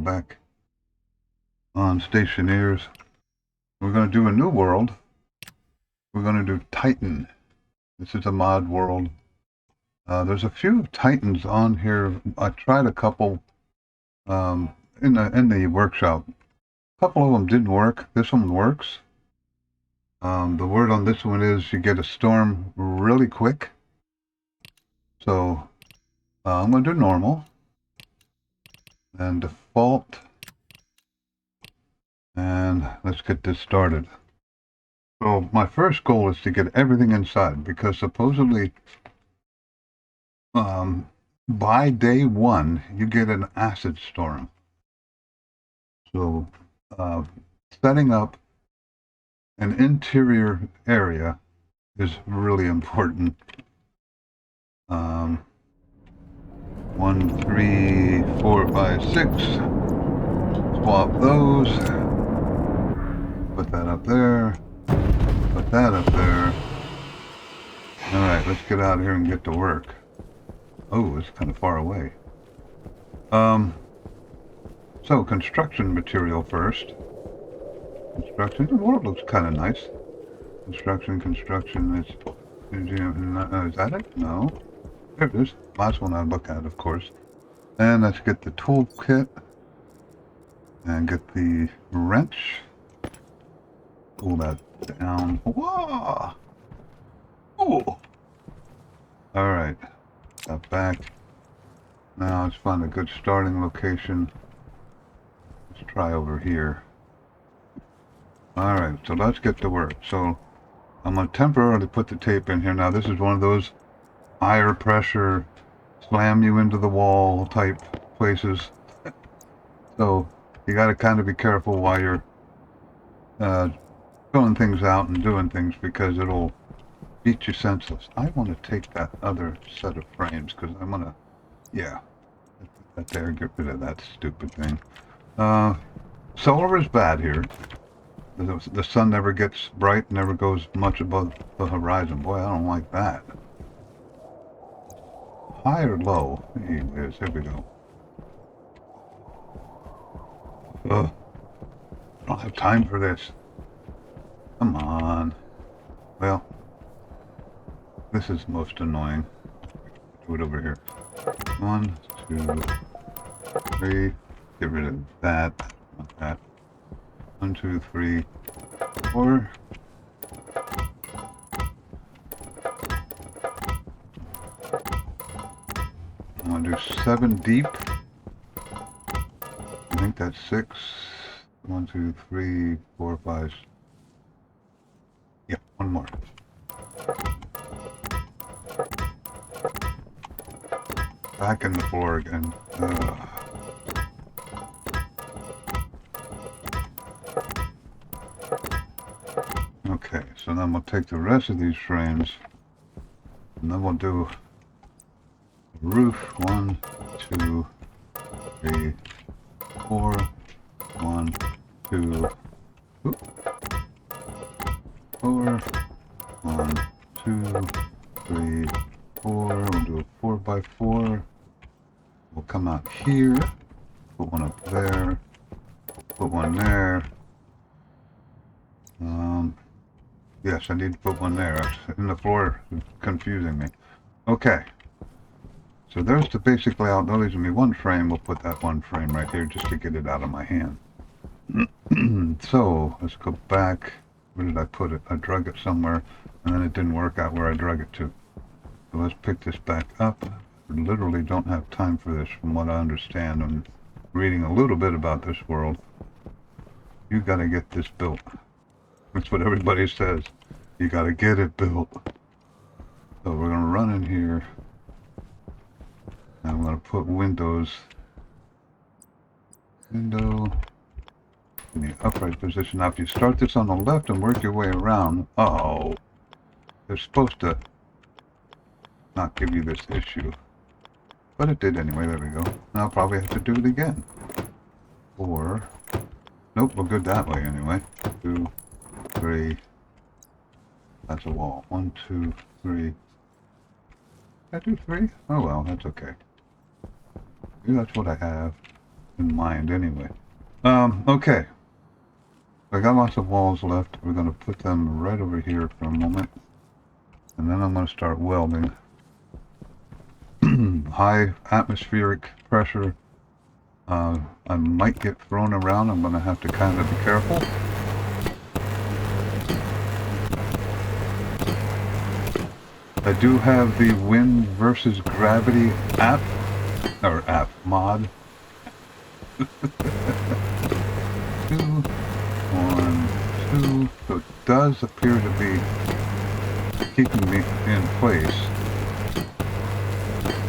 back on Stationeers. We're going to do a new world. We're going to do Titan. This is a mod world. There's a few Titans on here. I tried a couple in the workshop. A couple of them didn't work. This one works. The word on this one is you get a storm really quick. So I'm going to do normal and default. And let's get this started. So my first goal is to get everything inside, because supposedly by day 1 you get an acid storm. So setting up an interior area is really important. 1, 3, 4, 5, 6. Swap those. Put that up there. Put that up there. Alright, let's get out of here and get to work. Oh, it's kind of far away. So, construction material first. Construction, the world looks kind of nice. Construction, is that it? No. There it is. Last one I look at, of course. And let's get the toolkit. And get the wrench. Pull that down. Whoa! Oh! Alright. That back. Now let's find a good starting location. Let's try over here. Alright, so let's get to work. So I'm going to temporarily put the tape in here. Now this is one of those higher pressure, slam you into the wall type places. So you got to kind of be careful while you're filling things out and doing things, because it'll beat you senseless. I want to take that other set of frames, because I want to, yeah, that there, get rid of that stupid thing. Solar is bad here. The sun never gets bright, never goes much above the horizon. Boy, I don't like that. High or low? There we go. I don't have time for this. Come on. Well, this is most annoying. Do it over here. 1, 2, 3. Get rid of that. Not that. 1, 2, 3, 4. I'm going to do 7 deep. I think that's 6. 1, 2, 3, 4, 5. Yeah, one more. Back in the floor again. Okay, so then we'll take the rest of these frames, and then we'll do roof. 1, 2, 3, 4. 1, 2, 4. 1, 2, 3, 4. We'll do a 4 by 4. We'll come out here, put one up there, put one there. Yes, I need to put one there. In the floor, it's confusing me. Okay. So there's the basic layout. Now there's going to be one frame. We'll put that one frame right here just to get it out of my hand. So let's go back. Where did I put it? I drug it somewhere, and then it didn't work out where I drug it to. So let's pick this back up. I literally don't have time for this, from what I understand. I'm reading a little bit about this world. You got to get this built. That's what everybody says. You got to get it built. So we're going to run in here. I'm going to put windows, window in the upright position. Now if you start this on the left and work your way around, they're supposed to not give you this issue. But it did anyway, there we go. Now I'll probably have to do it again. Or, nope, we're good that way anyway. 2, 3, that's a wall. 1, 2, 3. Did I do 3? Oh well, that's okay. Maybe that's what I have. in mind anyway. Okay. I got lots of walls left. We're going to put them right over here for a moment. And then I'm going to start welding. High atmospheric pressure. I might get thrown around. I'm going to have to kind of be careful. I do have the wind versus gravity app, or app mod. 2, 1, 2. So it does appear to be keeping me in place.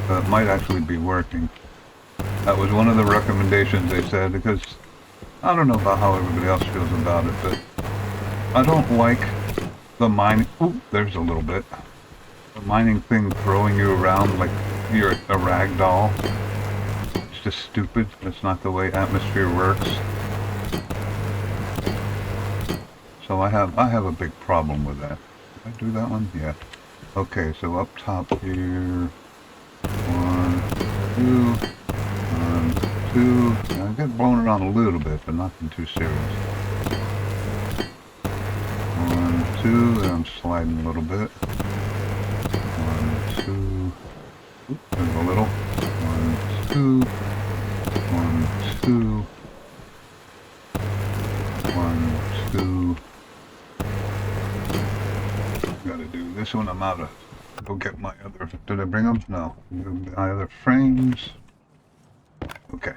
It might actually be working. That was one of the recommendations they said, because I don't know about how everybody else feels about it, but I don't like the mining. Ooh, there's a little bit. The mining thing throwing you around like you're a rag doll. It's just stupid. That's not the way atmosphere works. So I have a big problem with that. Did I do that one? Yeah. Okay, so up top here. 1, 2. 1, 2. I get blown around a little bit, but nothing too serious. 1, 2. And I'm sliding a little bit. 1, 2. Oops, there's a little. 1, 2. 1, 2. 1, 2. Gotta do this one. I'm out of. Go get my other. Did I bring them? No. My other frames. Okay.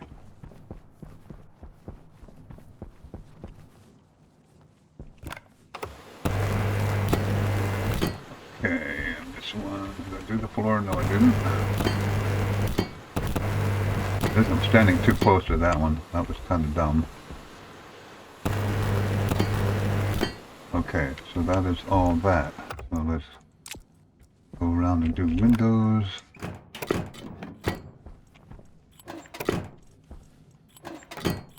Okay, and this one. Did I do the floor? No, I didn't. Because I'm standing too close to that one. That was kind of dumb. Okay, so that is all that. So let's go around and do windows.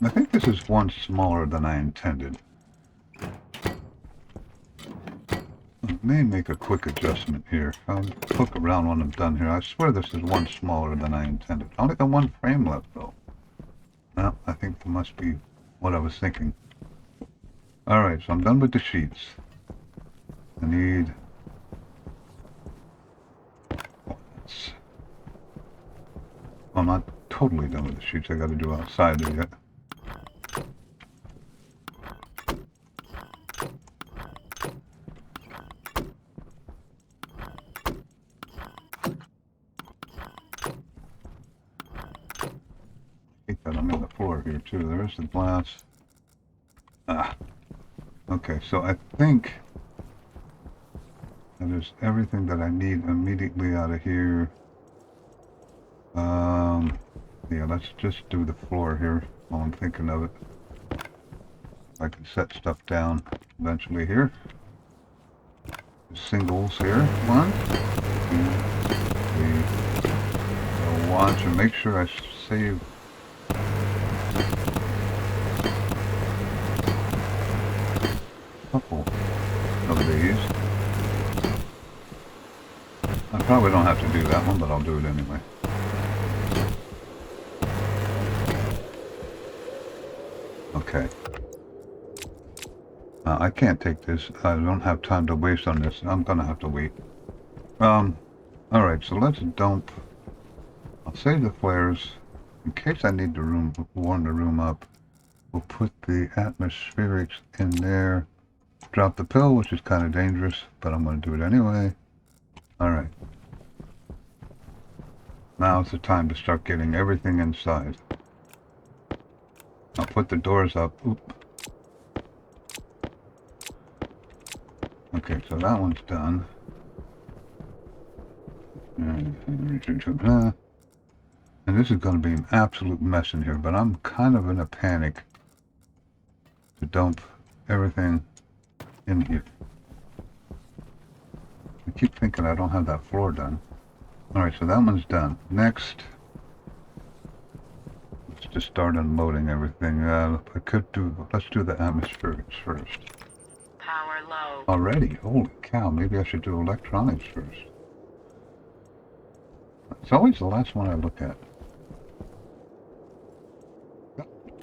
I think this is one smaller than I intended. I may make a quick adjustment here. I'll look around when I'm done here. I swear this is one smaller than I intended. I only got one frame left though. Well, I think that must be what I was thinking. Alright, so I'm done with the sheets. I need... I'm not totally done with the sheets. I gotta do outside there yet. I think that I'm in the floor here too. There's the glass. Ah. Okay, so I think that is everything that I need immediately out of here. Yeah, let's just do the floor here while I'm thinking of it. I can set stuff down eventually here. Singles here. 1, 2, 3. I'll watch and make sure I save. Couple of these. I probably don't have to do that one, but I'll do it anyway. Okay. I can't take this. I don't have time to waste on this. I'm gonna have to wait. Alright, so let's dump. I'll save the flares. In case I need to warm the room up, we'll put the atmospherics in there. Drop the pill, which is kind of dangerous, but I'm going to do it anyway. Alright. Now it's the time to start getting everything inside. I'll put the doors up. Oop. Okay, so that one's done. And this is going to be an absolute mess in here, but I'm kind of in a panic to dump everything in here. I keep thinking I don't have that floor done. Alright, so that one's done. Next, let's just start unloading everything. Let's do the atmospherics first. Power low. Already? Holy cow, maybe I should do electronics first. It's always the last one I look at.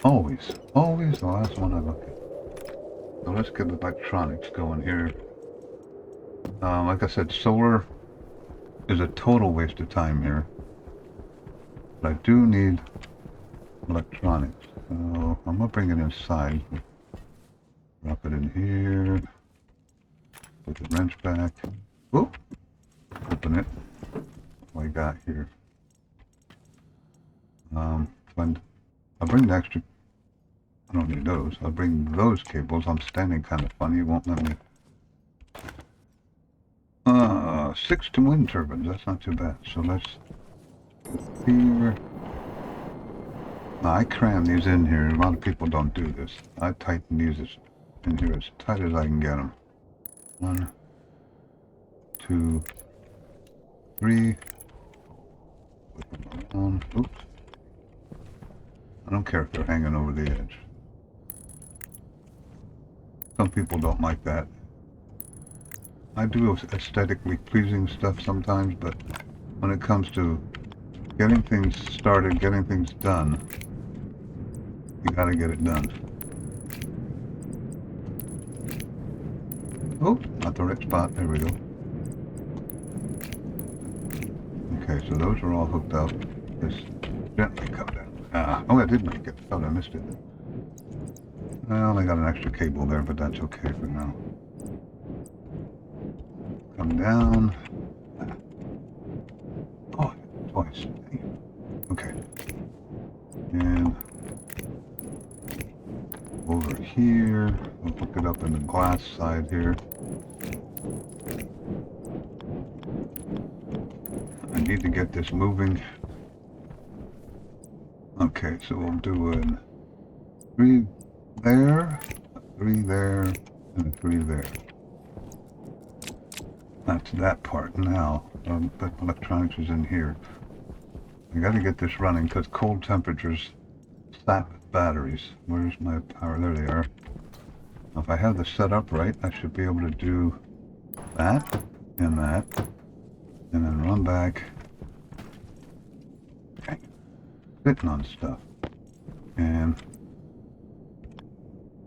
Always the last one I look at. So let's get electronics going here. Like I said, solar is a total waste of time here. But I do need electronics. So I'm gonna bring it inside. Drop it in here. Put the wrench back. Oop! Open it. What I got here. I'll bring the extra. I don't need those. I'll bring those cables. I'm standing kind of funny. It won't let me. 6 to wind turbines. That's not too bad. So let's here. Now, I cram these in here. A lot of people don't do this. I tighten these in here as tight as I can get them. 1, 2, 3. Put them on. Oops. I don't care if they're hanging over the edge. Some people don't like that. I do aesthetically pleasing stuff sometimes, but when it comes to getting things started, getting things done, you gotta get it done. Oh, not the right spot. There we go. Okay, so those are all hooked up. Just gently come down. Oh, I did make it. Oh, I missed it. Well, I got an extra cable there, but that's okay for now. Come down. Oh, twice. Okay. And over here. We'll hook it up in the glass side here. I need to get this moving. Okay, so we'll do a 3 there, a 3 there, and a 3 there. That's that part now. But electronics is in here. I gotta get this running because cold temperatures sap batteries. Where's my power? There they are. Now, if I have this set up right, I should be able to do that, and then run back. Okay. Sitting on stuff. And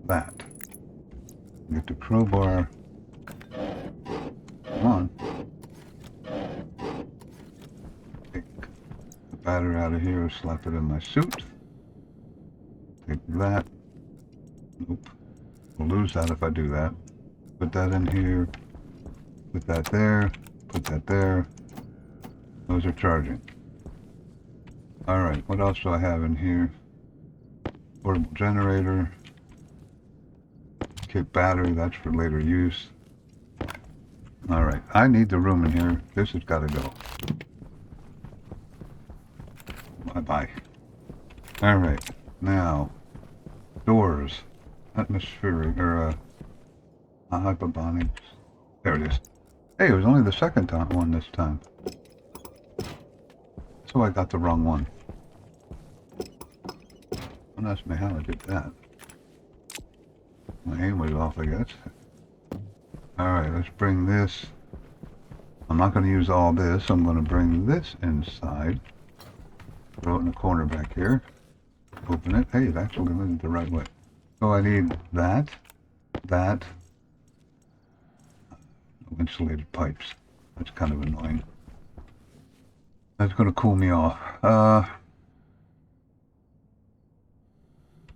that. Get the crowbar. Come on. Take the battery out of here, slap it in my suit. Take that. Nope. We'll lose that if I do that. Put that in here. Put that there. Put that there. Those are charging. Alright, what else do I have in here? Portable generator. Okay, battery, that's for later use. Alright, I need the room in here. This has got to go. Bye-bye. Alright, now, doors. Atmospheric, or hyperbonics. There it is. Hey, it was only the second one this time. So I got the wrong one. Don't ask me how I did that. My aim was off, I guess. Alright, let's bring this. I'm not going to use all this. I'm going to bring this inside. Throw it in the corner back here. Open it. Hey, it actually went the right way. So I need that. No insulated pipes. That's kind of annoying. That's going to cool me off. I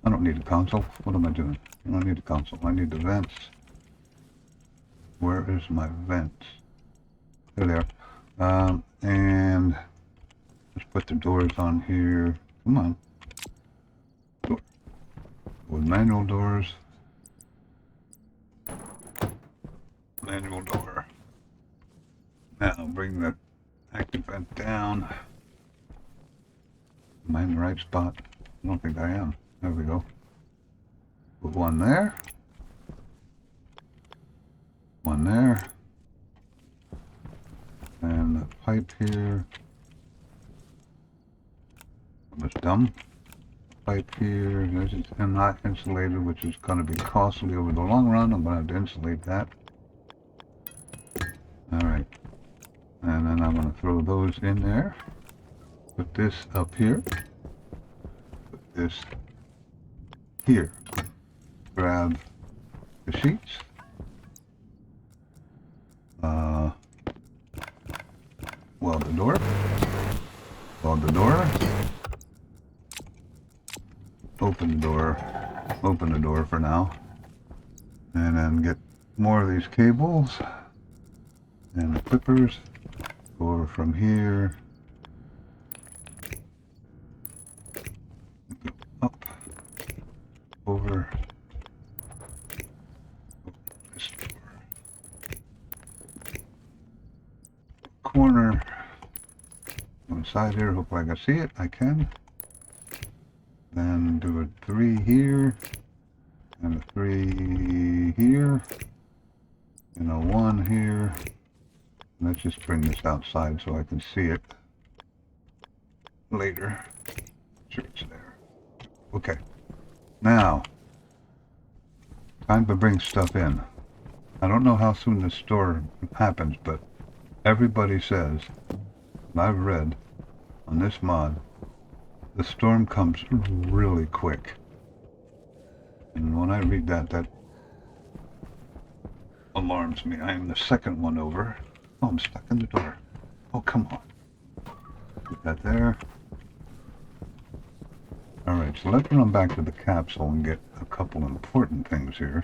don't need a console. What am I doing? I don't need a console. I need the vents. Where is my vents? There they are. And let's put the doors on here. Come on. Door. With manual doors. Manual door. Now bring the active vent down. Am I in the right spot? I don't think I am. There we go. Put one there. One there. And the pipe here. I was dumb. Pipe here. This is not insulated, which is going to be costly over the long run. I'm going to have to insulate that. Alright. And then I'm going to throw those in there. Put this up here. Put this here. Grab the sheets. Weld the door. Weld the door. Open the door. Open the door for now. And then get more of these cables. And the clippers. Go over from here. Go up. Over. This door. Corner. Inside here, hope I can see it. I can. Then do a 3 here, and a 3 here, and a 1 here. Let's just bring this outside so I can see it later. Sure, it's there. Okay. Now, time to bring stuff in. I don't know how soon this store happens, but everybody says, and I've read on this mod, the storm comes really quick. And when I read that, that alarms me. I am the second one over. Oh, I'm stuck in the door. Oh, come on. Put that there. Alright, so let's run back to the capsule and get a couple important things here.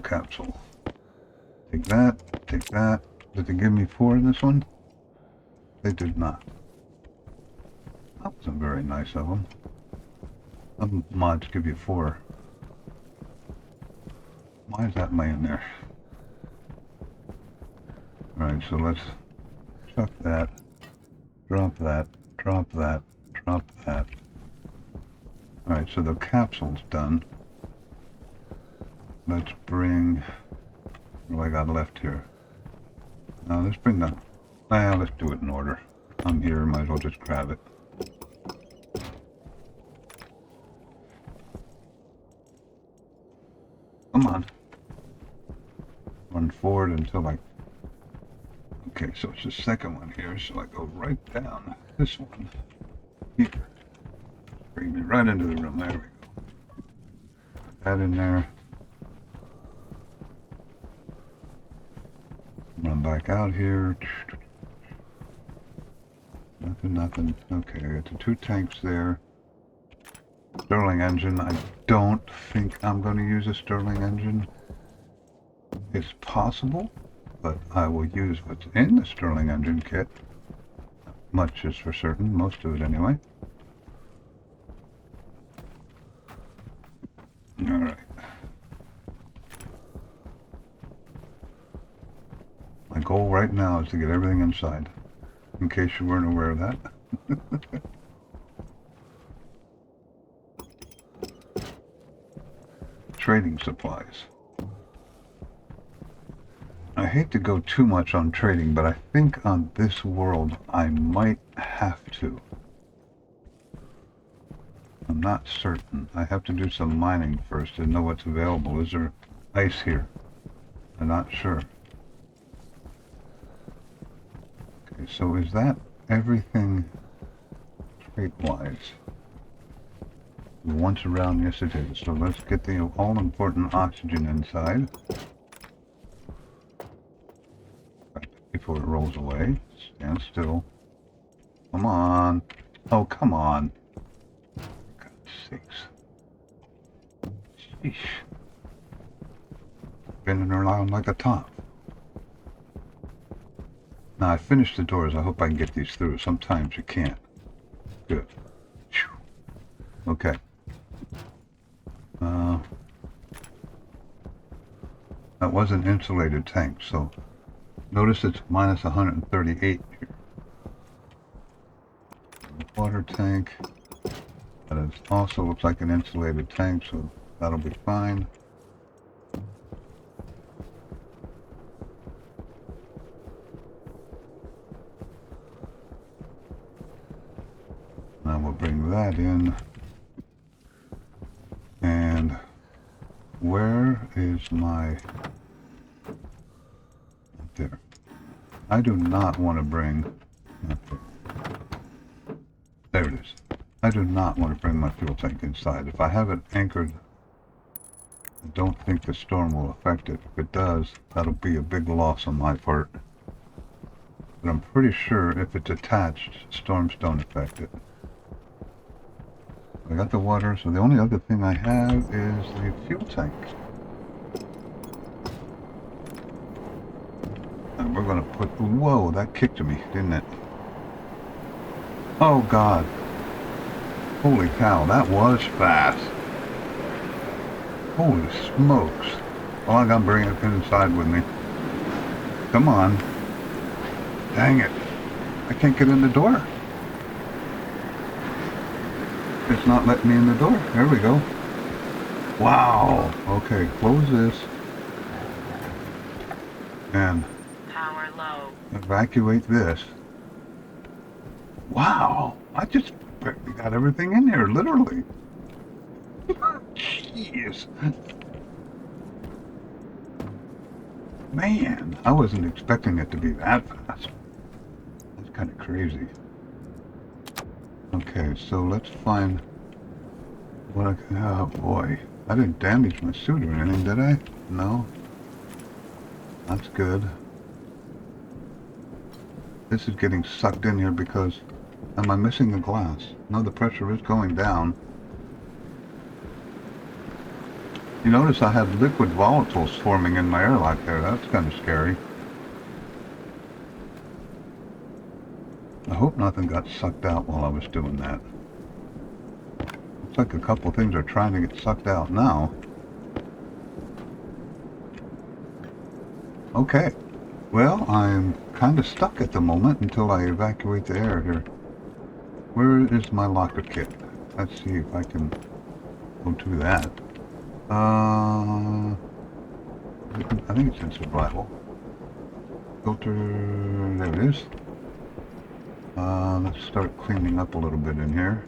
Capsule. Take that, take that. Did they give me 4 in this one? They did not. That wasn't very nice of them. Some mods give you 4. Why is that laying there? Alright, so let's chuck that, drop that, drop that, drop that. Alright, so the capsule's done. Let's bring... what do I got left here? Now let's bring the... let's do it in order. I'm here, might as well just grab it. Come on. Run forward until I... okay, so it's the second one here, so I go right down this one here. Bring me right into the room. There we go. Put that in there. Run back out here. Nothing, nothing. Okay, I got the 2 tanks there. Stirling engine. I don't think I'm going to use a Stirling engine. It's possible, but I will use what's in the Stirling engine kit. Much is for certain, most of it anyway. Alright. My goal right now is to get everything inside, in case you weren't aware of that. Trading supplies. I hate to go too much on trading, but I think on this world I might have to. I'm not certain. I have to do some mining first to know what's available. Is there ice here? I'm not sure. Okay, so is that everything trade-wise? Once around, yes it is. So let's get the all-important oxygen inside. Before it rolls away. Stand still. Come on. Oh, come on. For God's sakes. Sheesh. Spinning around like a top. Now I finished the doors. I hope I can get these through. Sometimes you can't. Good. Okay. That was an insulated tank, so notice it's minus 138 here. The water tank. That is also looks like an insulated tank, so that'll be fine. Now we'll bring that in. And where is my... there. I do not want to bring... okay. There it is. I do not want to bring my fuel tank inside. If I have it anchored, I don't think the storm will affect it. If it does, that'll be a big loss on my part. But I'm pretty sure if it's attached, storms don't affect it. I got the water, so the only other thing I have is the fuel tank. And we're gonna put, whoa, that kicked me, didn't it? Oh God. Holy cow, that was fast. Holy smokes. Well, I gotta bring it inside with me. Come on. Dang it. I can't get in the door. It's not letting me in the door. There we go. Wow. Okay, close this. And Power low. evacuate this. Wow. I just got everything in here, literally. Jeez. Man, I wasn't expecting it to be that fast. That's kind of crazy. Okay, so let's find what I can... Oh boy. I didn't damage my suit or anything, did I? No. That's good. This is getting sucked in here because... Am I missing the glass? No, the pressure is going down. You notice I had liquid volatiles forming in my airlock there. That's kind of scary. I hope nothing got sucked out while I was doing that. Looks like a couple things are trying to get sucked out now. Okay. Well, I'm kind of stuck at the moment until I evacuate the air here. Where is my locker kit? Let's see if I can go to that. I think it's in survival. Filter, there it is. Let's start cleaning up a little bit in here.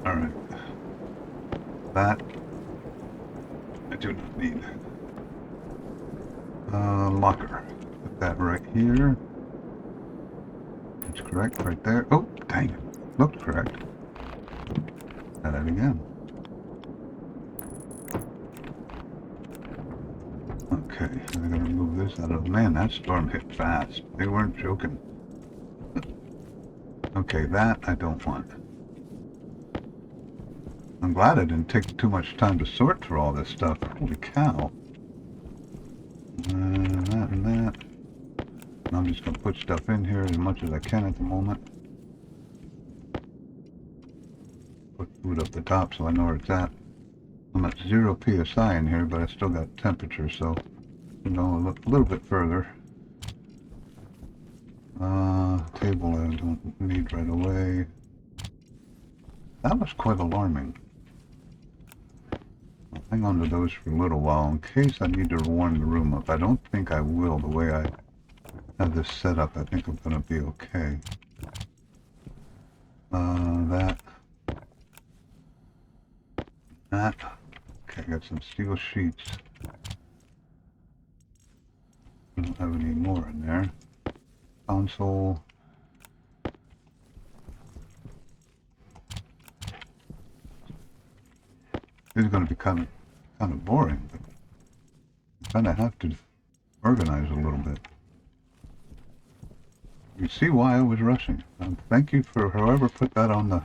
Alright. That I do not need. Locker. Put that right here. That's correct right there. Oh, dang it. Looked correct. Try that again. Okay, I'm gonna move this out of... Man, that storm hit fast. They weren't joking. Okay, that I don't want. I'm glad I didn't take too much time to sort through all this stuff. Holy cow. That and that. And I'm just gonna put stuff in here as much as I can at the moment. Put food up the top so I know where it's at. I'm at 0 psi in here, but I still got temperature, so you know, a little bit further. Table I don't need right away. That was quite alarming. I'll hang on to those for a little while in case I need to warm the room up. I don't think I will. The way I have this set up, I think I'm going to be okay. That. Okay, I got some steel sheets. I don't have any more in there. Console. This is going to be kind of boring, but I kind of have to organize a little bit. You see why I was rushing. Thank you for whoever put that on the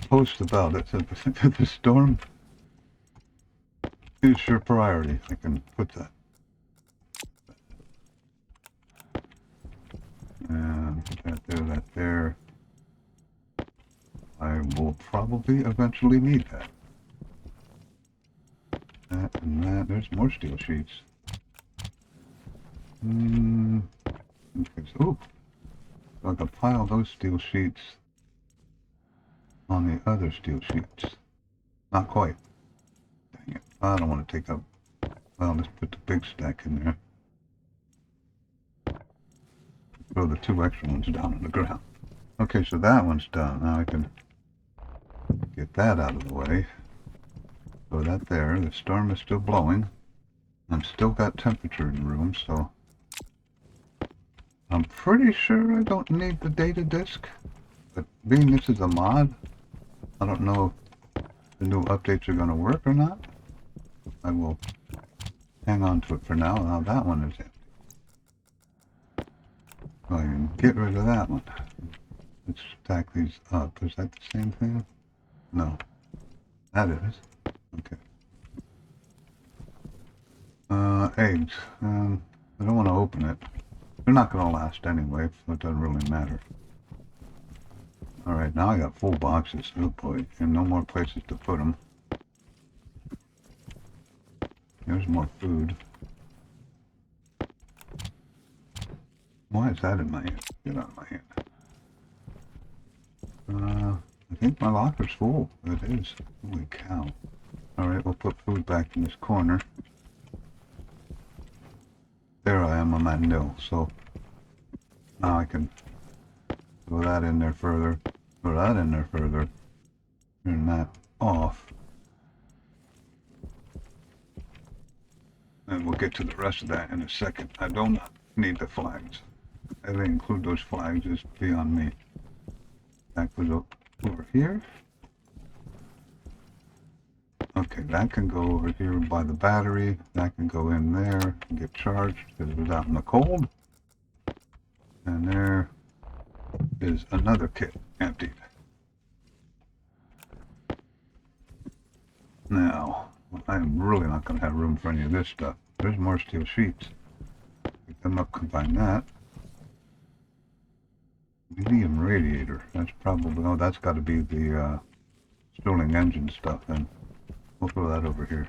post about it. The storm is your priority. I can put that. And that there. I will probably eventually need that. That and that. There's more steel sheets. Okay, so, I can pile those steel sheets on the other steel sheets. Not quite. Dang it. I don't want to take up... Well, let's put the big stack in there. Throw the 2 extra ones down on the ground. Okay, so that one's done. Now I can get that out of the way. Throw that there. The storm is still blowing. I've still got temperature in the room, so I'm pretty sure I don't need the data disk, but being this is a mod, I don't know if the new updates are going to work or not. I will hang on to it for now. Now that one is empty. So I can get rid of that one. Let's stack these up. Is that the same thing? No. That is. Okay. Eggs. I don't want to open it. They're not going to last anyway, so it doesn't really matter. Alright, now I got full boxes. Oh boy, and no more places to put them. There's more food. Why is that in my hand? Get out of my hand. I think my locker's full. It is. Holy cow. Alright, we'll put food back in this corner. There I am, I'm at nil, so now I can throw that in there further, throw that in there further, turn that off, and we'll get to the rest of that in a second. I do not need the flags. How they include those flags is beyond me. That goes over here. Okay, that can go over here by the battery. That can go in there and get charged because it was out in the cold. And there is another kit emptied. Now, I'm really not going to have room for any of this stuff. There's more steel sheets. Pick them up, combine that. Medium radiator. That's probably, oh, that's got to be the Stirling engine stuff then. We'll throw that over here.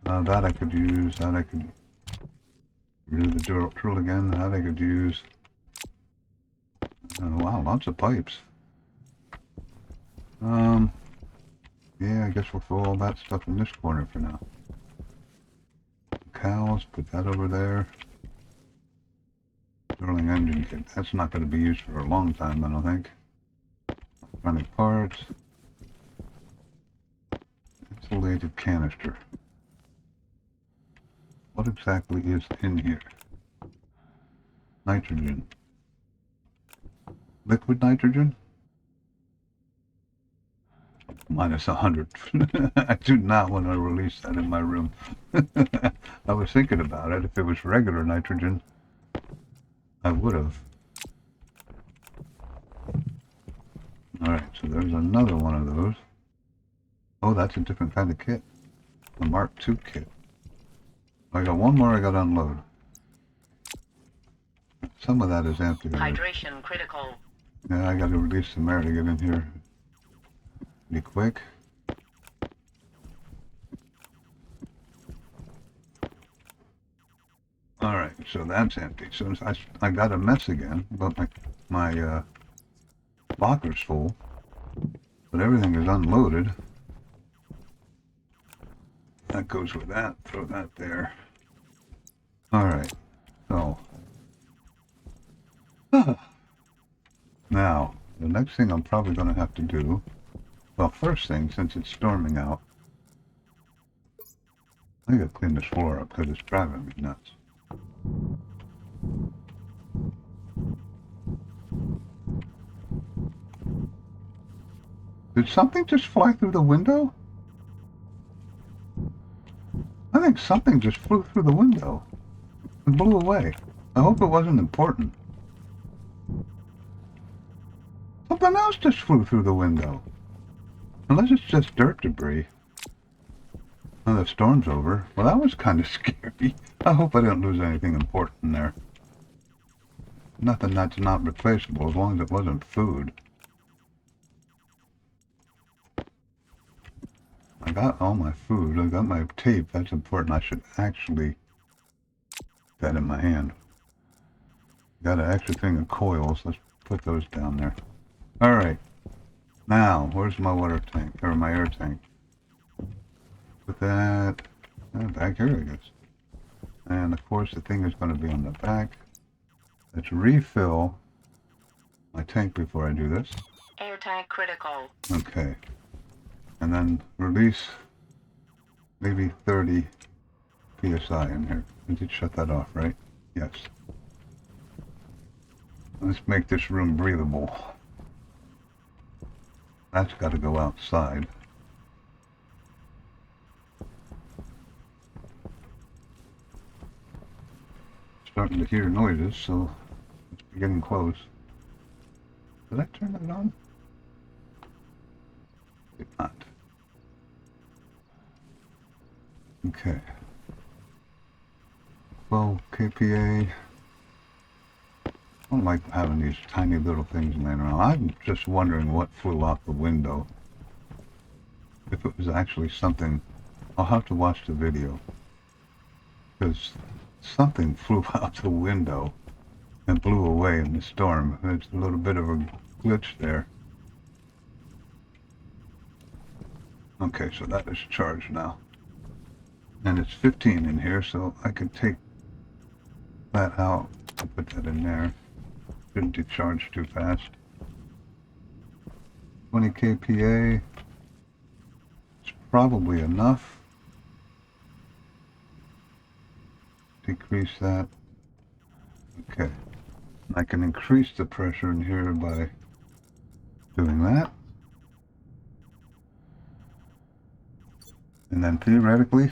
That I could use, that I could do the drill again, that I could use. Wow, lots of pipes. Yeah, I guess we'll throw all that stuff in this corner for now. Cows, put that over there. Stirling engine kit, that's not going to be used for a long time, I don't think. Funny parts. Insulated canister. What exactly is in here? Nitrogen. Liquid nitrogen? Minus 100. I do not want to release that in my room. I was thinking about it. If it was regular nitrogen, I would have. Alright, so there's another one of those. Oh, that's a different kind of kit. The Mark II kit. I got one more I got to unload. Some of that is empty. Hydration critical. Yeah, I got to release some air to get in here. Be quick. Alright, so that's empty. So I got a mess again, but my locker's full. But everything is unloaded. That goes with that. Throw that there. Alright, so. Now, the next thing I'm probably going to have to do, well, first thing, since it's storming out, I gotta clean this floor up because it's driving me nuts. Did something just fly through the window? I think something just flew through the window and blew away. I hope it wasn't important. Something else just flew through the window. Unless it's just dirt debris. Oh, the storm's over. Well, that was kind of scary. I hope I didn't lose anything important there. Nothing that's not replaceable, as long as it wasn't food. I got all my food. I got my tape. That's important. I should actually get that in my hand. Got an extra thing of coils. Let's put those down there. Alright. Now, where's my water tank? Or my air tank? Put that back here, I guess. And of course the thing is going to be on the back. Let's refill my tank before I do this. Air tank critical. Okay. And then release maybe 30 psi in here. I did shut that off, right? Yes. Let's make this room breathable. That's got to go outside. Starting to hear noises, so it's getting close. Did I turn it on? Did not. Okay. 12 kPa. I don't like having these tiny little things laying around. I'm just wondering what flew out the window. If it was actually something, I'll have to watch the video. Because something flew out the window and blew away in the storm. There's a little bit of a glitch there. Okay, so that is charged now. And it's 15 in here, so I could take that out and put that in there. Didn't decharge too fast. 20 kPa. It's probably enough. Decrease that. Okay. I can increase the pressure in here by doing that. And then theoretically,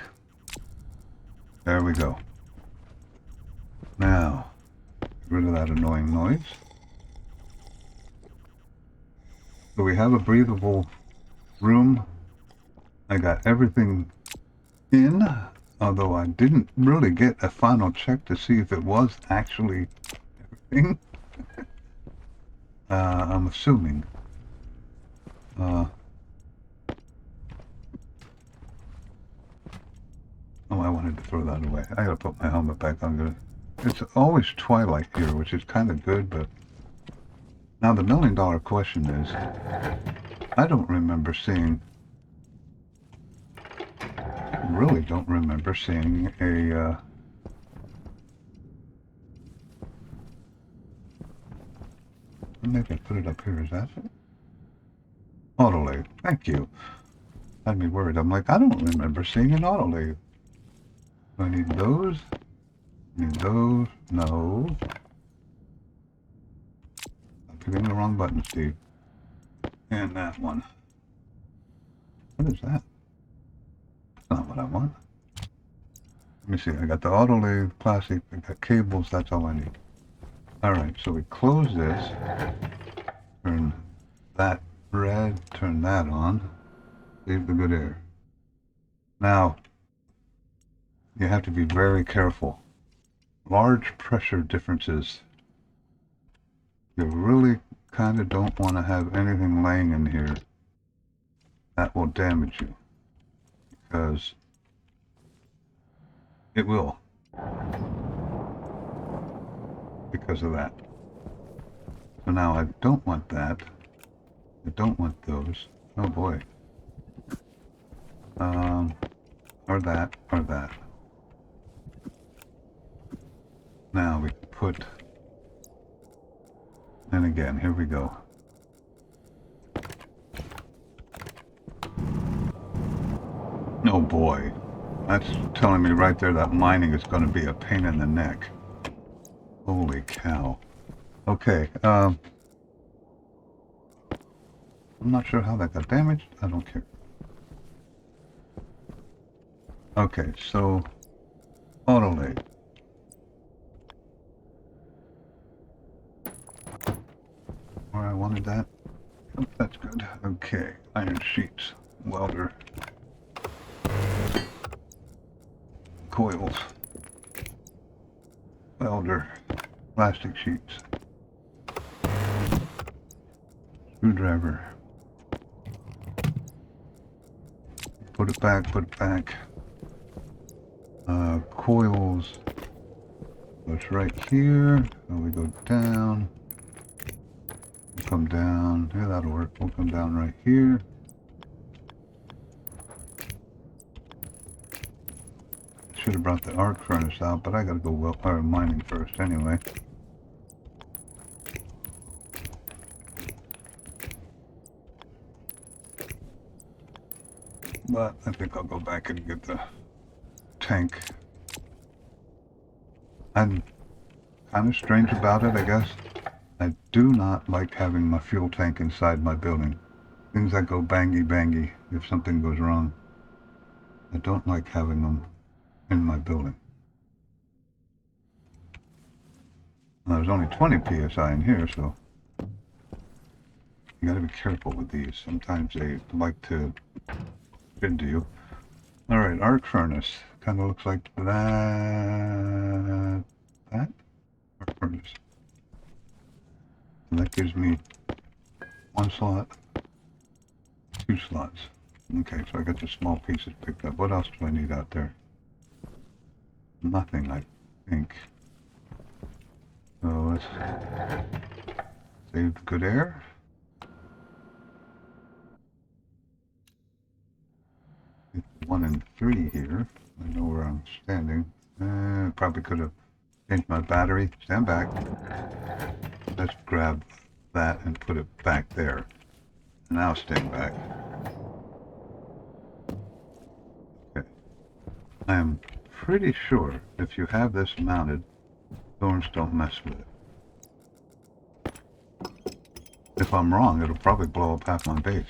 there we go. Now, get rid of that annoying noise. So we have a breathable room. I got everything in, although I didn't really get a final check to see if it was actually everything. I'm assuming. Oh, I wanted to throw that away. I gotta put my helmet back on. It's always twilight here, which is kind of good, but now the million-dollar question is, I don't remember seeing, really don't remember seeing a, maybe I put it up here, is that it? Autolathe, thank you. Had me worried. I'm like, I don't remember seeing an autolathe. Do I need those? Need those? No. I'm picking the wrong button, Steve. And that one. What is that? That's not what I want. Let me see. I got the autolathe, plastic, I got cables, that's all I need. Alright, so we close this. Turn that red, turn that on. Leave the good air. Now, you have to be very careful. Large pressure differences. You really kind of don't want to have anything laying in here that will damage you, because it will, because of that. So now I don't want that. I don't want those. Oh boy. Or that, or that. Now we put, and again, here we go. Oh boy, that's telling me right there that mining is going to be a pain in the neck. Holy cow. Okay, I'm not sure how that got damaged. I don't care. Okay, so autolathe. Where I wanted that. Oh, that's good. Okay, iron sheets, welder, coils, welder, plastic sheets, screwdriver. Put it back, put it back. Coils. It's right here. So we go down. We'll come down. Yeah, that'll work. We'll come down right here. Should have brought the arc furnace out, but I gotta go mining first anyway. But I think I'll go back and get the tank. I'm kind of strange about it, I guess. I do not like having my fuel tank inside my building. Things that go bangy bangy if something goes wrong. I don't like having them in my building. Well, there's only 20 psi in here, so you gotta be careful with these. Sometimes they like to get into you. Alright, arc furnace. Kind of looks like that. That? Arc furnace. And that gives me 1 slot, 2 slots. Okay, so I got the small pieces picked up. What else do I need out there? Nothing, I think. So let's save the good air. It's 1 and 3 here. I know where I'm standing. Probably could have changed my battery. Stand back. Let's grab that and put it back there. Now stand back. Okay. I am pretty sure if you have this mounted, storms don't mess with it. If I'm wrong, it'll probably blow up half my base.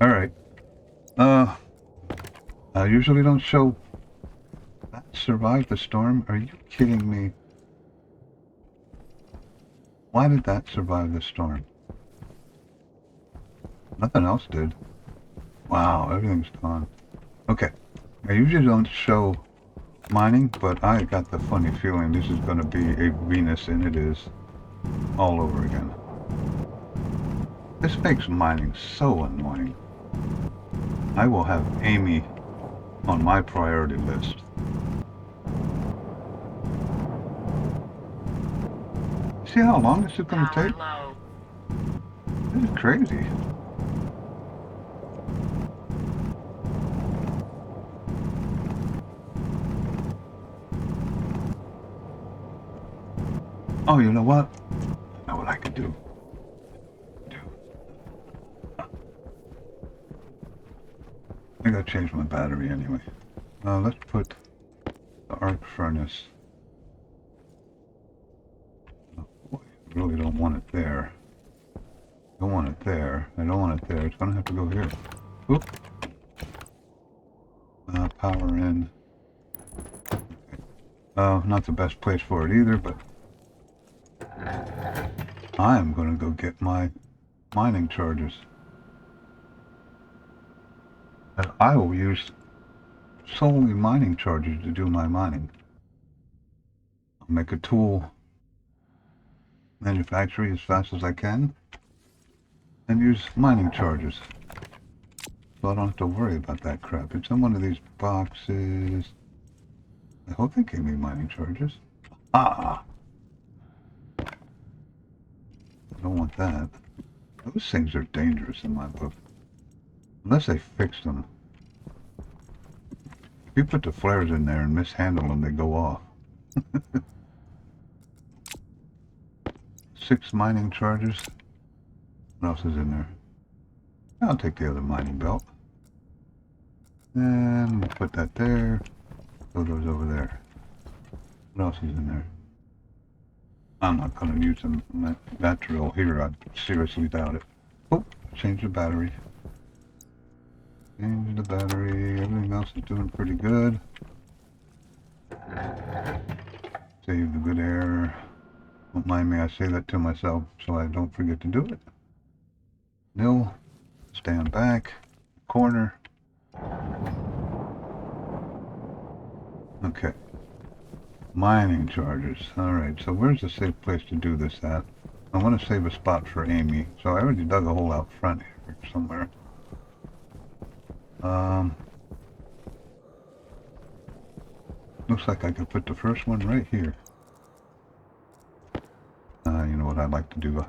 Alright. I usually don't show that survived the storm. Are you kidding me? Why did that survive the storm? Nothing else did. Wow, everything's gone. Okay. I usually don't show mining, but I got the funny feeling this is going to be a Venus, and it is all over again. This makes mining so annoying. I will have Amy on my priority list. See how long this is going to take? Low. This is crazy. Oh, you know what? I know what I could do. I gotta change my battery anyway. Let's put the arc furnace. Oh boy, I really don't want it there. Don't want it there. I don't want it there. It's gonna have to go here. Oop. Power in. Okay. Not the best place for it either, but I am gonna go get my mining charges. And I will use solely mining charges to do my mining. I'll make a tool manufactory as fast as I can and use mining charges. So I don't have to worry about that crap. It's in one of these boxes. I hope they gave me mining charges. Ah! I don't want that. Those things are dangerous in my book. Unless they fix them. If you put the flares in there and mishandle them, they go off. 6 mining charges. What else is in there? I'll take the other mining belt. And we'll put that there. Throw those over there. What else is in there? I'm not going to use that drill here. I seriously doubt it. Oh, change the battery. Change the battery. Everything else is doing pretty good. Save the good air. Don't mind me, I say that to myself so I don't forget to do it. Nil. Stand back. Corner. Okay. Mining charges. Alright, so where's the safe place to do this at? I want to save a spot for Amy. So I already dug a hole out front here somewhere. Looks like I could put the first one right here. You know what I'd like to do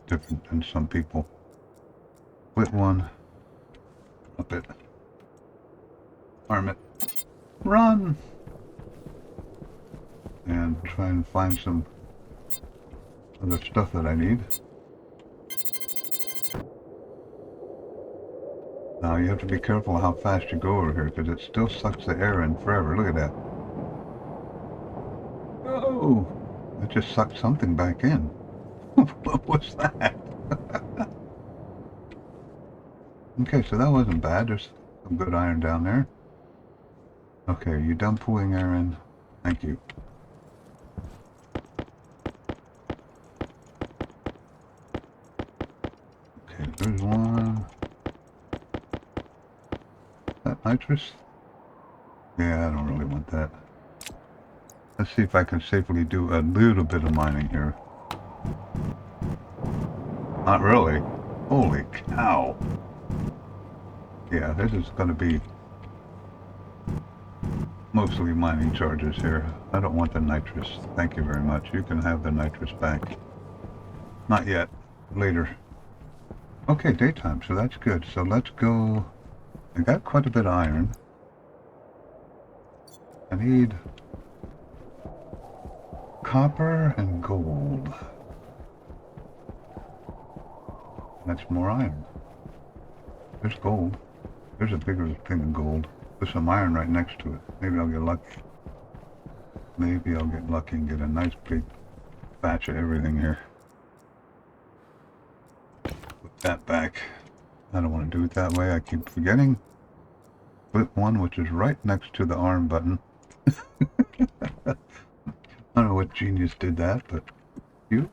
different than some people. Split one. Up it. Arm it. Run! And try and find some other stuff that I need. Now you have to be careful how fast you go over here because it still sucks the air in forever. Look at that. Oh! It just sucked something back in. What was that? Okay, so that wasn't bad. There's some good iron down there. Okay, you done pulling air in? Thank you. Okay, there's one. That nitrous? Yeah, I don't really want that. Let's see if I can safely do a little bit of mining here. Not really. Holy cow. Yeah, this is going to be mostly mining charges here. I don't want the nitrous. Thank you very much. You can have the nitrous back. Not yet. Later. Okay, daytime, so that's good. So let's go. I got quite a bit of iron. I need copper and gold. That's more iron. There's gold. There's a bigger thing of gold. There's some iron right next to it. Maybe I'll get lucky. Maybe I'll get lucky and get a nice big batch of everything here. Put that back. I don't want to do it that way. I keep forgetting. Put one which is right next to the arm button. I don't know what genius did that, but you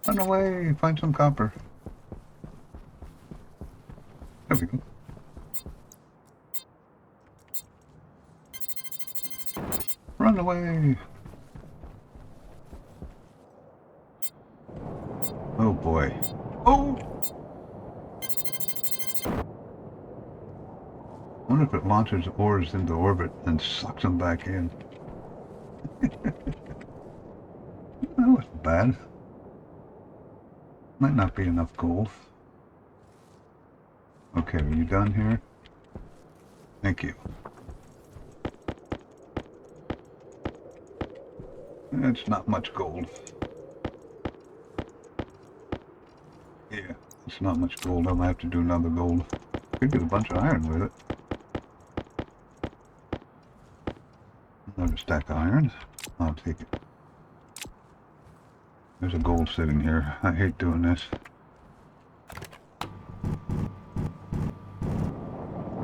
run away, find some copper. There we go. Run away. Oh boy. Oh! I wonder if it launches ores into orbit and sucks them back in. That wasn't bad. Might not be enough gold. Okay, are you done here? Thank you. It's not much gold. Yeah, it's not much gold. I might have to do another gold. Could get a bunch of iron with it. Another stack of iron. I'll take it. There's a gold sitting here. I hate doing this.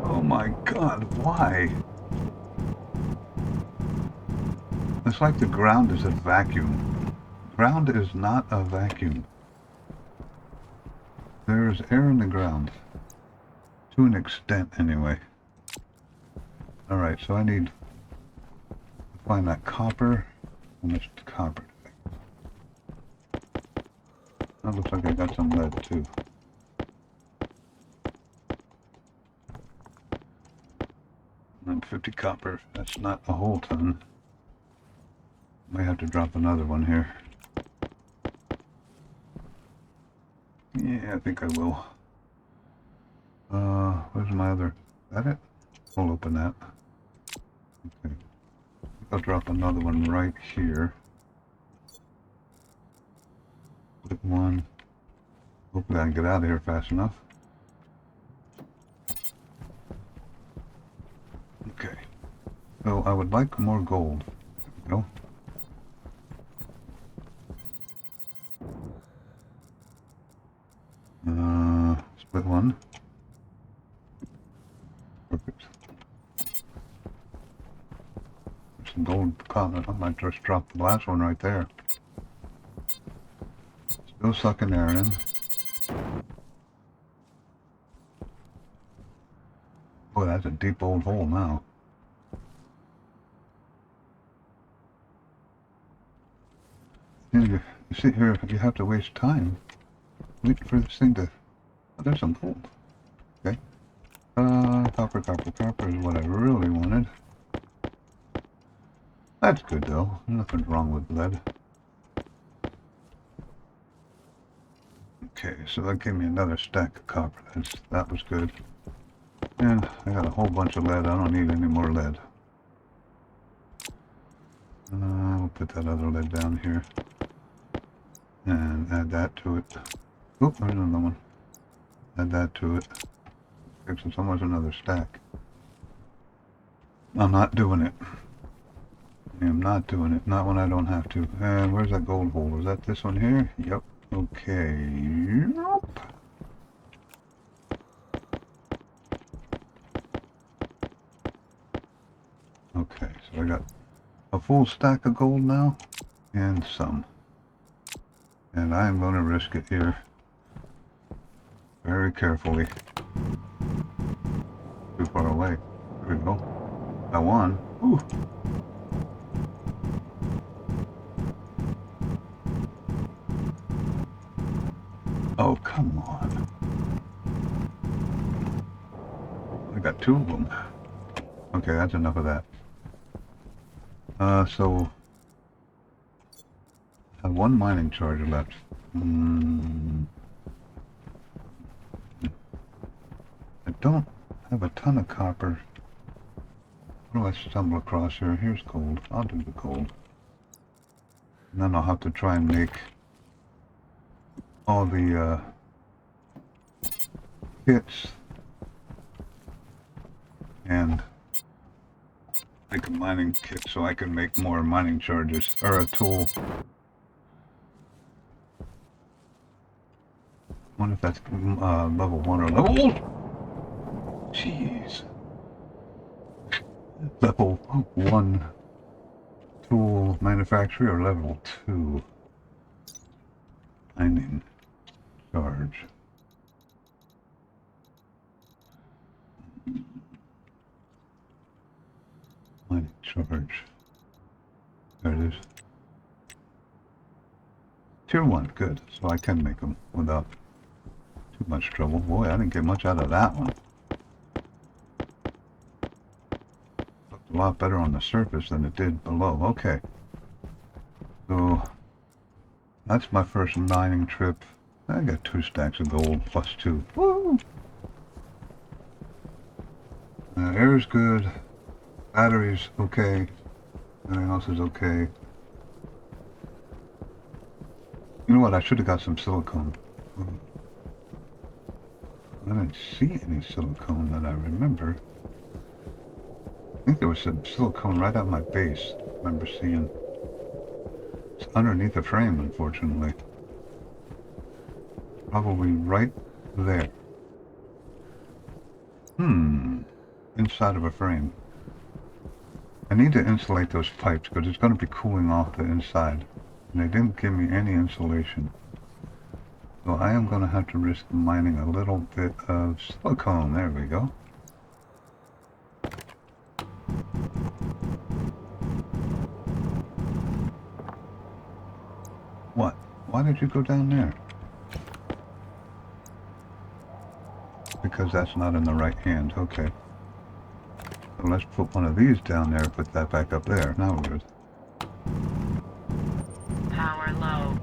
Oh my god, why? It's like the ground is a vacuum. Ground is not a vacuum. There's air in the ground. To an extent, anyway. Alright, so I need to find that copper. How much copper? That looks like I got some lead, too. And 50 copper. That's not a whole ton. Might have to drop another one here. Yeah, I think I will. Where's my other? Is that it? I'll open that. Okay. I'll drop another one right here. Put one. Hopefully I can get out of here fast enough. Okay. So I would like more gold. There we go. Split one. Perfect. There's some gold cotton. I might just drop the last one right there. Still sucking air in. Boy, that's a deep old hole now. You sit here, you have to waste time waiting for this thing to... Oh, there's some gold. Okay. Copper is what I really wanted. That's good though. Nothing wrong with lead. Okay, so that gave me another stack of copper. That was good. And I got a whole bunch of lead. I don't need any more lead. We'll put that other lead down here. And add that to it. Oop, there's another one. Add that to it. Okay, so someone's another stack. I'm not doing it. I am not doing it. Not when I don't have to. And where's that gold hole? Is that this one here? Yep. Okay. Yep. Okay, so I got a full stack of gold now. And some. And I'm going to risk it here. Very carefully. Too far away. There we go. I won. Ooh. Oh, come on. I got two of them. Okay, that's enough of that. So I have one mining charge left. I don't have a ton of copper. What do I stumble across here? Here's gold. I'll do the gold. And then I'll have to try and make all the kits and make a mining kit so I can make more mining charges, or a tool. I wonder if that's level 1 or level... Jeez. Level 1 tool manufacturer or level 2 mining charge. Mining charge. There it is. Tier 1, good. So I can make them without too much trouble. Boy, I didn't get much out of that one. Looked a lot better on the surface than it did below. Okay. So that's my first mining trip. I got 2 stacks of gold plus 2. Woo! Air's good. Battery's okay. Everything else is okay. You know what? I should have got some silicone. I didn't see any silicone that I remember. I think there was some silicone right at my base. I remember seeing. It's underneath the frame, unfortunately. Probably right there. Inside of a frame. I need to insulate those pipes because it's going to be cooling off the inside. And they didn't give me any insulation. So I am going to have to risk mining a little bit of silicone. There we go. What? Why did you go down there? Because that's not in the right hand. Okay. So let's put one of these down there, put that back up there. Now we're good. Power low.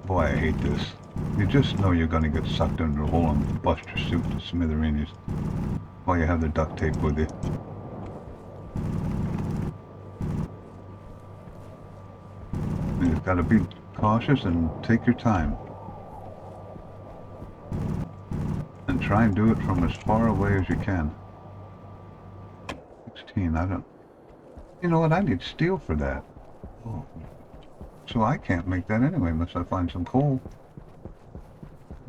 Boy, I hate this. You just know you're going to get sucked into a hole and bust your suit to smithereens while you have the duct tape with you. You've got to be cautious and take your time. And try and do it from as far away as you can. 16, I don't... You know what, I need steel for that. Oh. So I can't make that anyway unless I find some coal.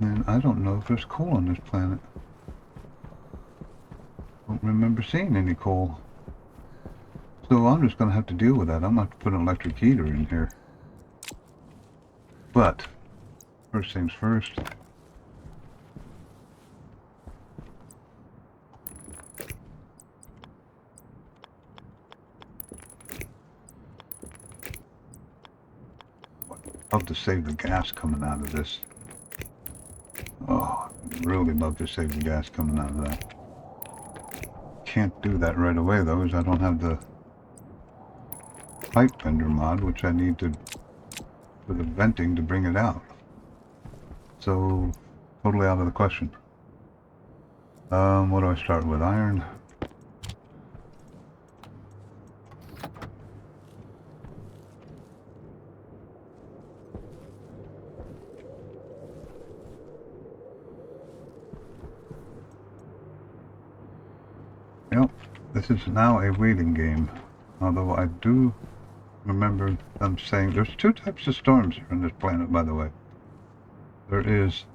And I don't know if there's coal on this planet. Don't remember seeing any coal. So I'm just going to have to deal with that. I'm going to have to put an electric heater in here. But, first things first. I'd love to save the gas coming out of this. Oh, I'd really love to save the gas coming out of that. Can't do that right away though, as I don't have the pipe bender mod, which I need to for the venting to bring it out. So, totally out of the question. What do I start with? Iron. Yep, This is now a waiting game. Although I do remember them saying there's two types of storms here on this planet, by the way. There is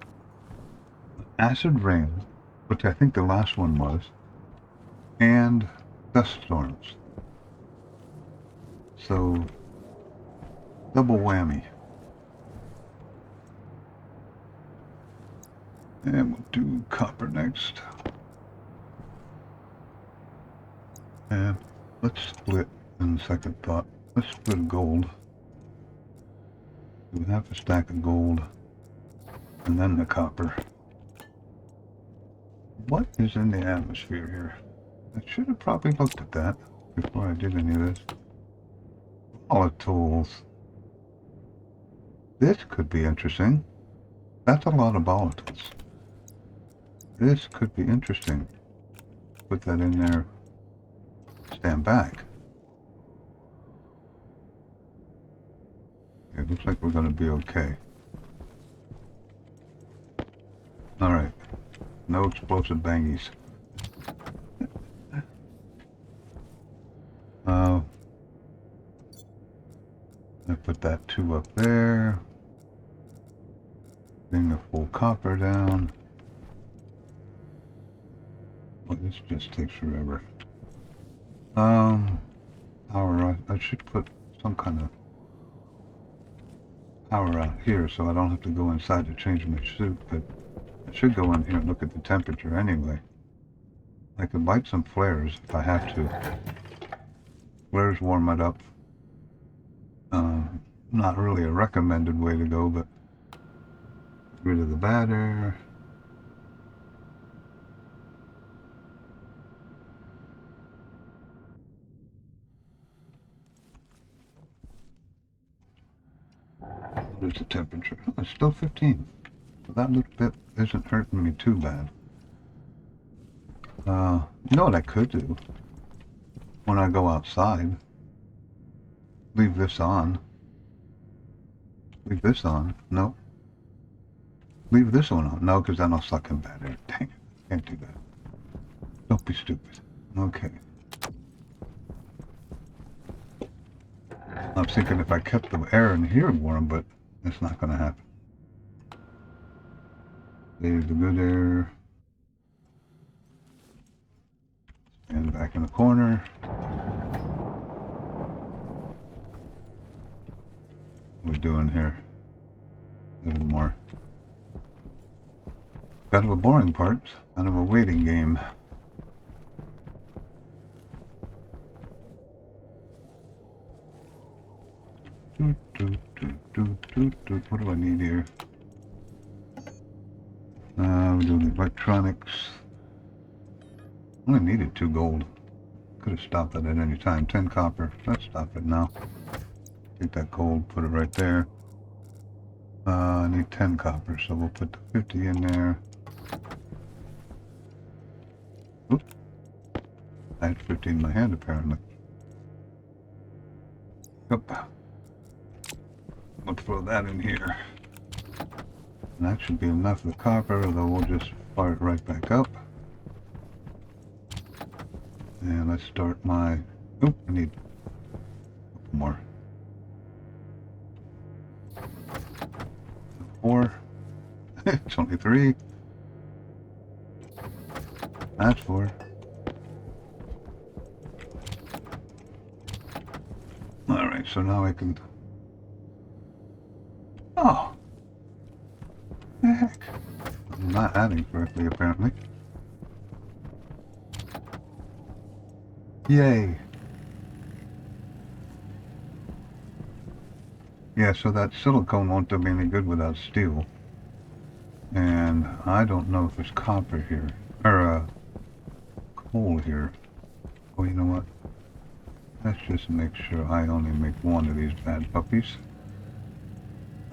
acid rain, which I think the last one was, and dust storms. So, double whammy. And we'll do copper next. And let's split in second thought. Let's split gold. Do half a stack of gold. And then the copper. What is in the atmosphere here? I should have probably looked at that before I did any of this. Volatiles. This could be interesting. That's a lot of volatiles. This could be interesting. Put that in there. Stand back. It looks like we're going to be okay. Alright. No explosive bangies. I put that 2 up there. Bring the full copper down. Well, this just takes forever. Power, I should put some kind of power out here so I don't have to go inside to change my suit, but I should go in here and look at the temperature anyway. I could light some flares if I have to. Flares warm it up. Not really a recommended way to go, but get rid of the batter. What is the temperature? Oh, it's still 15. So that little bit isn't hurting me too bad. You know what I could do? When I go outside, leave this on. Leave this on. No. Leave this one on. No, because then I'll suck in bad air. Dang it. Can't do that. Don't be stupid. Okay. I was thinking if I kept the air in here warm, but it's not going to happen. Leave the good air. Stand back in the corner. What are we doing here? A little more. Kind of a boring part. Kind of a waiting game. What do I need here? We're doing electronics. Only needed 2 gold. Could have stopped that at any time. 10 copper. Let's stop it now. Take that gold, put it right there. I need 10 copper, so we'll put the 50 in there. Oops. I had 50 in my hand apparently. Yep. We'll throw that in here. And that should be enough of the copper, although we'll just fire it right back up. And let's start my... Oop, I need a couple more. 4. It's only 3. That's 4. Alright, so now I can... Oh! The heck? I'm not adding correctly, apparently. Yay! Yeah, so that silicone won't do me any good without steel. And I don't know if there's copper here. Or, coal here. Oh, you know what? Let's just make sure I only make 1 of these bad puppies.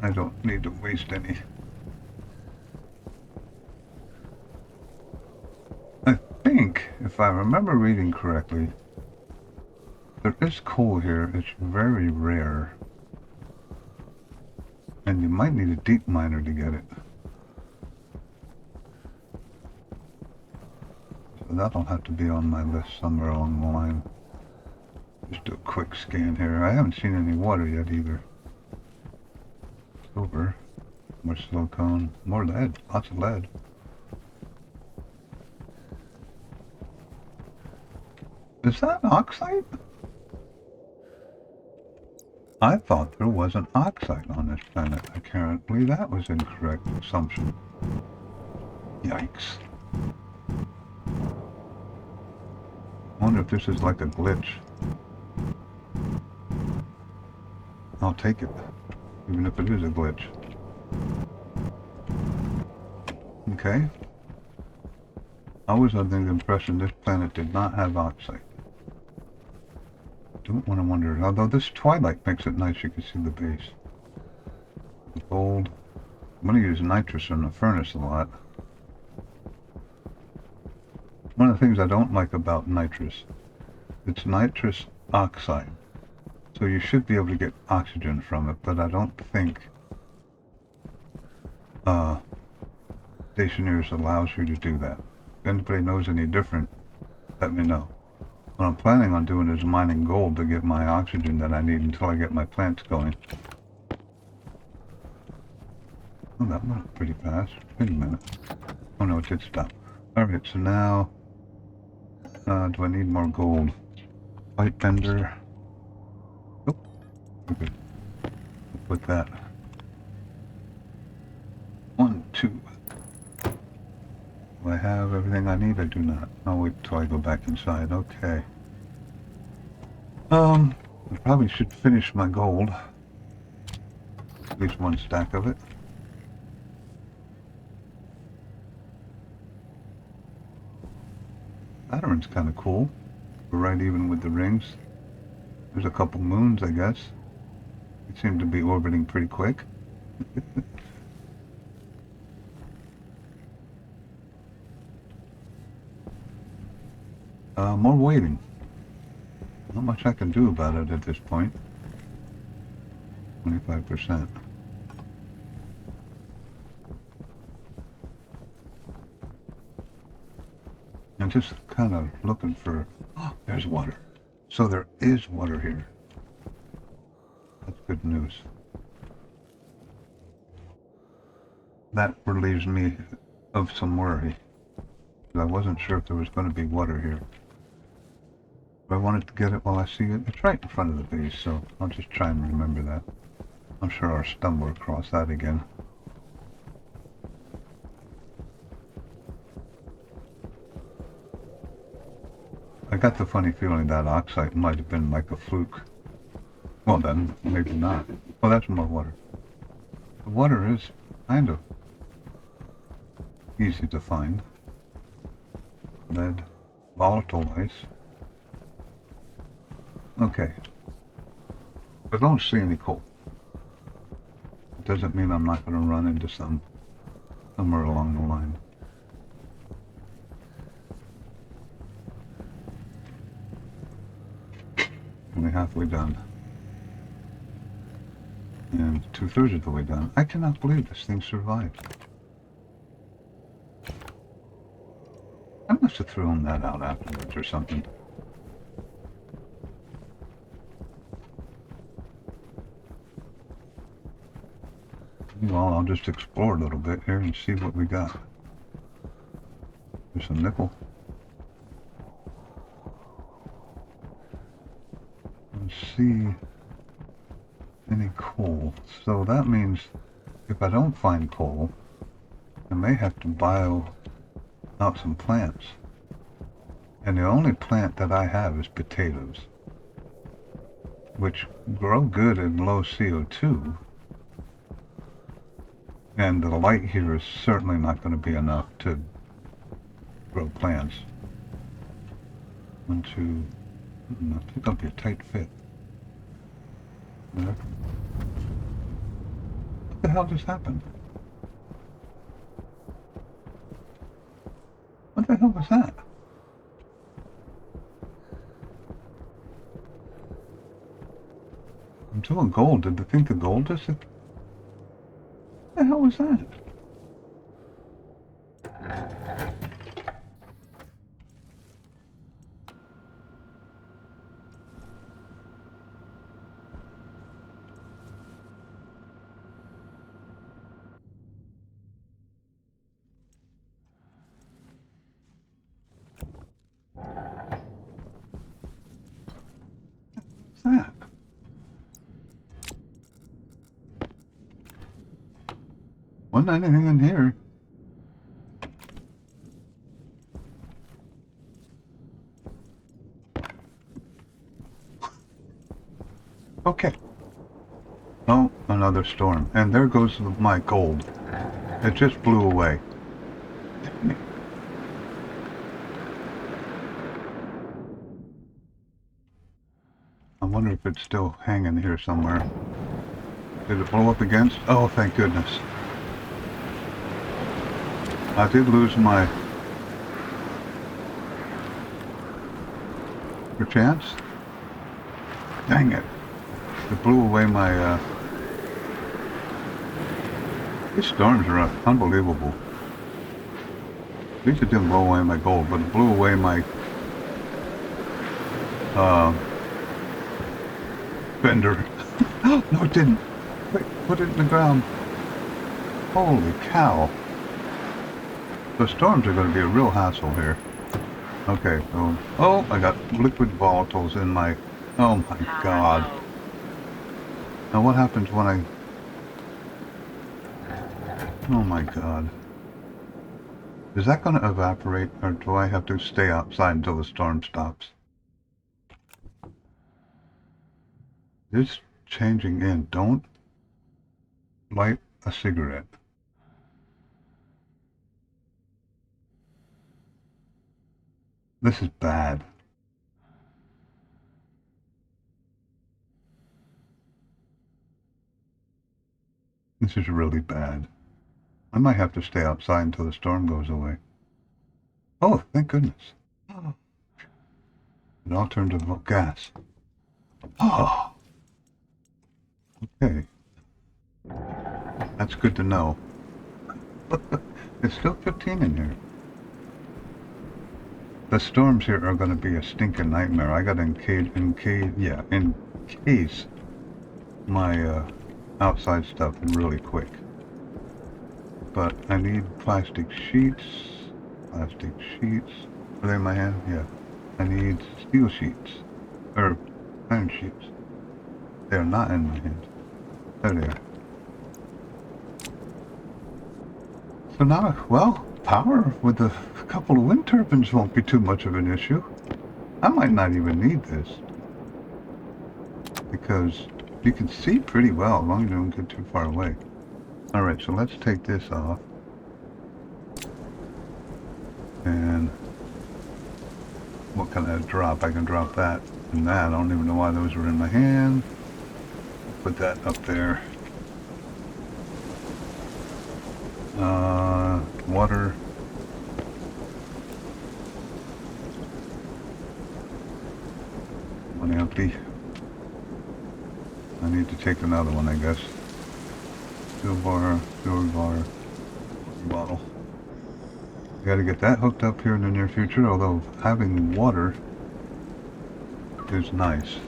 I don't need to waste any. I think, if I remember reading correctly, there is coal here. It's very rare. And you might need a deep miner to get it. that'll have to be on my list somewhere along the line. Just do a quick scan here. I haven't seen any water yet either. Silver, more silicone, more lead, lots of lead. Is that oxide? I thought there was an oxide on this planet. Apparently that was incorrect assumption. Yikes. I wonder if this is like a glitch. I'll take it, even if it is a glitch. Okay. I was under the impression this planet did not have oxide. Don't want to wonder, although this twilight makes it nice, you can see the base. The gold. I'm going to use nitrous in the furnace a lot. One of the things I don't like about nitrous, it's nitrous oxide. So you should be able to get oxygen from it, but I don't think Stationeers allows you to do that. If anybody knows any different, let me know. What I'm planning on doing is mining gold to get my oxygen that I need until I get my plants going. Oh, that went pretty fast. Wait a minute. Oh no, it did stop. Alright, so now, do I need more gold? Light bender. Oh, okay. Put that. 1, 2. Do I have everything I need? I do not. I'll wait till I go back inside. Okay. I probably should finish my gold. At least one stack of it. Saturn's kind of cool. We're right even with the rings. There's a couple moons, I guess. They seem to be orbiting pretty quick. More waiting. Not much I can do about it at this point. 25%. I'm just kind of looking for... Oh, there's water. So there is water here. That's good news. That relieves me of some worry. I wasn't sure if there was going to be water here. But I wanted to get it while I see it. It's right in front of the base, so I'll just try and remember that. I'm sure I'll stumble across that again. I got the funny feeling that oxide might have been like a fluke. Well then, maybe not. Oh, that's more water. The water is kind of easy to find. Lead, volatile ice. Okay. I don't see any coal. It doesn't mean I'm not going to run into some somewhere along the line. Only halfway done. And 2/3 of the way done. I cannot believe this thing survived. I must have thrown that out afterwards or something. Well, I'll just explore a little bit here and see what we got. There's some nickel. Let's see any coal. So that means if I don't find coal, I may have to bio out some plants. And the only plant that I have is potatoes, which grow good in low CO2. And the light here is certainly not going to be enough to grow plants. 1, 2, I think I'll be a tight fit. There. What the hell just happened? What the hell was that? I'm doing gold. Did they think the gold just... What the hell was that? Wasn't anything in here. Okay. Oh, another storm. And there goes my gold. It just blew away. I wonder if it's still hanging here somewhere. Did it blow up against? Oh, thank goodness. I did lose my chance. Dang it. It blew away my, these storms are unbelievable. At least it didn't blow away my gold, but it blew away my, fender. No, it didn't. Wait, put it in the ground. Holy cow. The storms are going to be a real hassle here. Okay, so, oh, I got liquid volatiles in my, oh my god. Now what happens when I, oh my god. Is that going to evaporate, or do I have to stay outside until the storm stops? It's changing in. Don't light a cigarette. This is bad. This is really bad. I might have to stay outside until the storm goes away. Oh, thank goodness. Oh. It all turned to gas. Oh. Okay. That's good to know. It's still 15 in here. The storms here are going to be a stinking nightmare. I got to encase my outside stuff really quick. But I need plastic sheets. Plastic sheets. Are they in my hand? Yeah. I need steel sheets. Or iron sheets. They're not in my hand. There they are. So now, well, power with a couple of wind turbines won't be too much of an issue. I might not even need this. Because you can see pretty well as long as you don't get too far away. Alright, so let's take this off. And what can I drop? I can drop that and that. I don't even know why those were in my hand. Put that up there. Water. One empty. I need to take another one, I guess. Silver bar, bottle. Got to get that hooked up here in the near future, although having water is nice.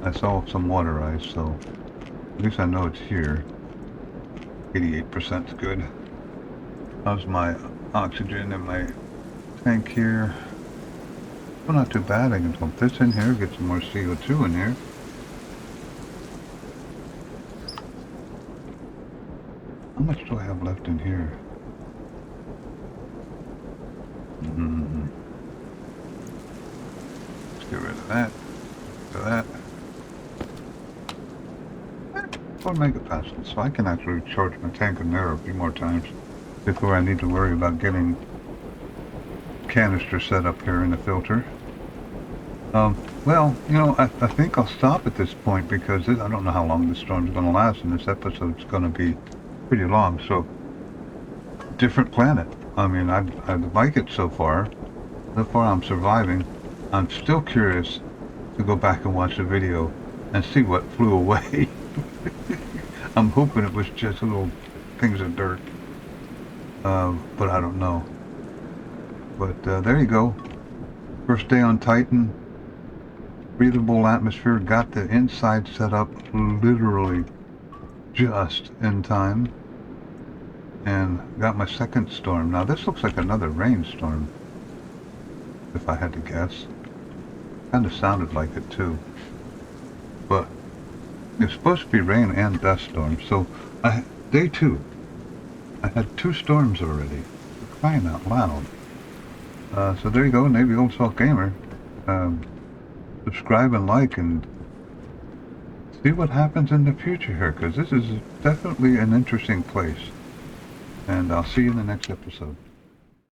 I saw some water ice, so at least I know it's here. 88% is good. How's my oxygen in my tank here? Well, not too bad. I can dump this in here, get some more CO2 in here. How much do I have left in here? Let's get rid of that. Do that. 4 megapascals, so I can actually charge my tank in there a few more times before I need to worry about getting canister set up here in the filter. Well, you know, I think I'll stop at this point because I don't know how long this storm's going to last, and this episode's going to be pretty long. So, different planet. I mean, I like it so far. So far I'm surviving. I'm still curious to go back and watch the video and see what flew away. I'm hoping it was just little things of dirt. But I don't know. But there you go. First day on Titan. Breathable atmosphere. Got the inside set up literally just in time. And got my second storm. Now this looks like another rainstorm, if I had to guess. Kind of sounded like it too. But it's supposed to be rain and dust storms. So day 2. I had 2 storms already. For crying out loud. So there you go, Navy Old Salt Gamer. Subscribe and like and see what happens in the future here, because this is definitely an interesting place. And I'll see you in the next episode.